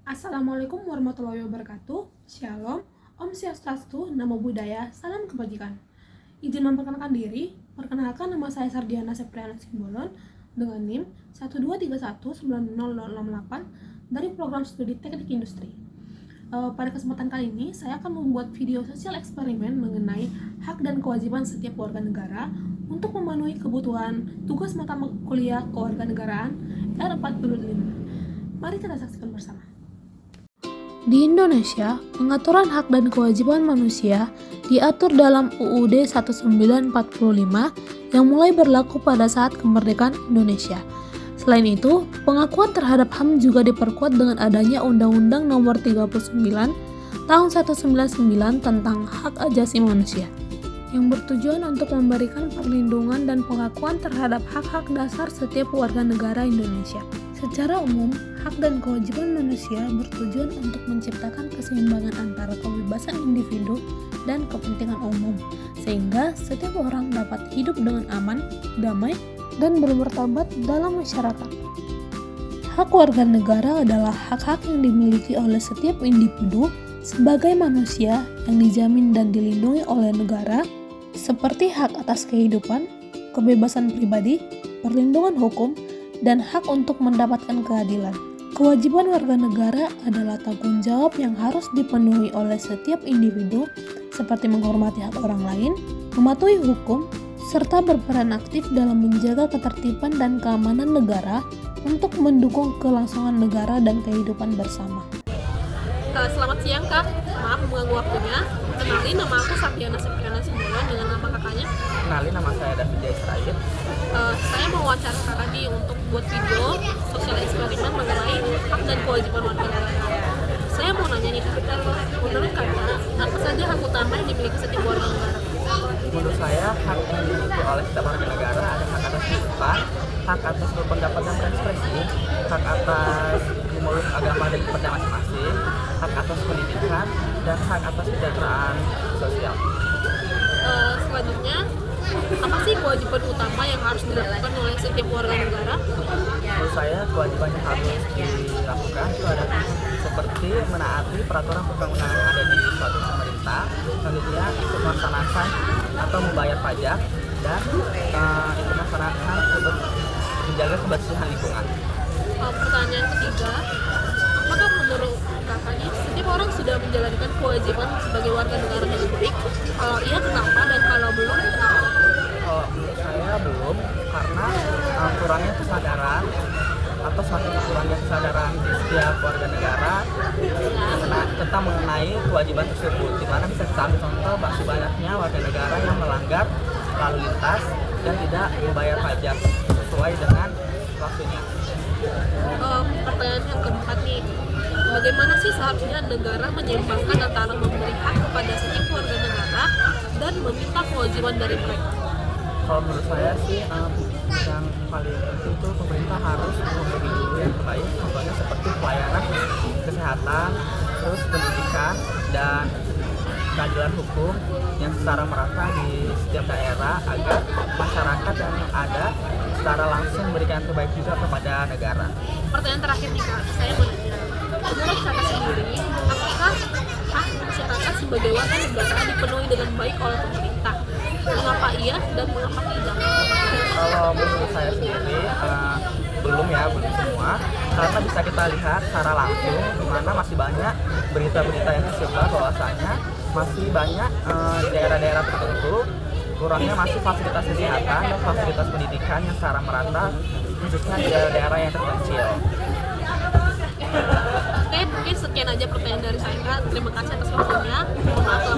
Assalamualaikum warahmatullahi wabarakatuh. Shalom, Om Swastiastu, Namo Buddhaya, Salam Kebajikan. Izin memperkenalkan diri, perkenalkan nama saya Sardiana Septriana Simbolon dengan NIM 123190068 dari program studi Teknik Industri. Pada kesempatan kali ini, saya akan membuat video sosial eksperimen mengenai hak dan kewajiban setiap warga negara untuk memenuhi kebutuhan tugas mata kuliah kewarganegaraan R45. Mari kita saksikan bersama. Di Indonesia, pengaturan hak dan kewajiban manusia diatur dalam UUD 1945 yang mulai berlaku pada saat kemerdekaan Indonesia. Selain itu, pengakuan terhadap HAM juga diperkuat dengan adanya Undang-Undang Nomor 39 Tahun 1999 tentang Hak Asasi Manusia, yang bertujuan untuk memberikan perlindungan dan pengakuan terhadap hak-hak dasar setiap warga negara Indonesia. Secara umum, hak dan kewajiban manusia bertujuan untuk menciptakan keseimbangan antara kebebasan individu dan kepentingan umum, sehingga setiap orang dapat hidup dengan aman, damai, dan bermartabat dalam masyarakat. Hak warga negara adalah hak-hak yang dimiliki oleh setiap individu sebagai manusia yang dijamin dan dilindungi oleh negara, seperti hak atas kehidupan, kebebasan pribadi, perlindungan hukum, dan hak untuk mendapatkan keadilan. Kewajiban warga negara adalah tanggung jawab yang harus dipenuhi oleh setiap individu, seperti menghormati hak orang lain, mematuhi hukum, serta berperan aktif dalam menjaga ketertiban dan keamanan negara untuk mendukung kelangsungan negara dan kehidupan bersama. Selamat siang Kak, maaf mengganggu waktunya. Kenalin, nama aku Sardiana Septriana Simbolon, dengan nama kakaknya. Kenalin, nama saya David Israel. Saya mau wawancara kakak nih untuk buat video sosial eksperimen mengenai hak dan kewajiban warga negara. Saya mau nanya nih Kak, menurut kakak, apa saja hak utama yang dimiliki setiap warga negara? Menurut saya, hak yang dimiliki oleh setiap warga negara ada hak atas kehidupan, hak atas berpendapat dan berekspresi, hak atas memeluk agama dan kepercayaan masing-masing, hak atas pendidikan, dan hak atas kesejahteraan sosial. Selanjutnya, apa sih kewajiban utama yang harus dilakukan oleh setiap warga negara? Menurut saya, kewajiban yang harus dilakukan itu ada seperti menaati peraturan perundang-undangan yang ada di suatu pemerintah, selanjutnya ikut melaksanakan atau membayar pajak, dan ikut melaksanakan menjaga kebersihan lingkungan. Pertanyaan ketiga, apakah menurut kakaknya setiap orang sudah menjalankan kewajiban sebagai warga negara dengan baik? Kalau iya, kenapa? Dan kalau belum, kenapa? Menurut saya belum, karena kurangnya kesadaran atau semakin kurangnya kesadaran di setiap warga negara tentang mengenai kewajiban tersebut, di mana bisa kita ambil contoh masih banyaknya warga negara yang melanggar lalu lintas dan tidak membayar pajak sesuai dengan waktunya. Pertanyaan yang keempat nih, bagaimana sih seharusnya negara menyeimbangkan antara memberi hak kepada setiap warga negara dan meminta kewajiban dari mereka? Kalau menurut saya sih, yang paling penting itu pemerintah harus memberi dulu yang terbaik, contohnya seperti pelayanan kesehatan, terus pendidikan, dan keadilan hukum yang secara merata di setiap daerah, agar masyarakat yang ada secara langsung memberikan yang terbaik juga kepada negara. Pertanyaan terakhir nih Kak, saya mau nanya, menurut kakak sendiri, apakah hak masyarakat sebagai warga negara dipenuhi dengan baik oleh pemerintah? Mengapa iya dan mengapa tidak? Kalau menurut saya sendiri, belum semua, karena bisa kita lihat secara langsung di mana masih banyak berita-berita yang tersebar bahwasanya masih banyak di daerah-daerah tertentu kurangnya masih fasilitas kesehatan dan fasilitas pendidikan yang secara merata, khususnya di daerah-daerah yang terpencil. Oke, mungkin sekian aja pertanyaan dari saya. Terima kasih atas waktunya. Mohon maaf.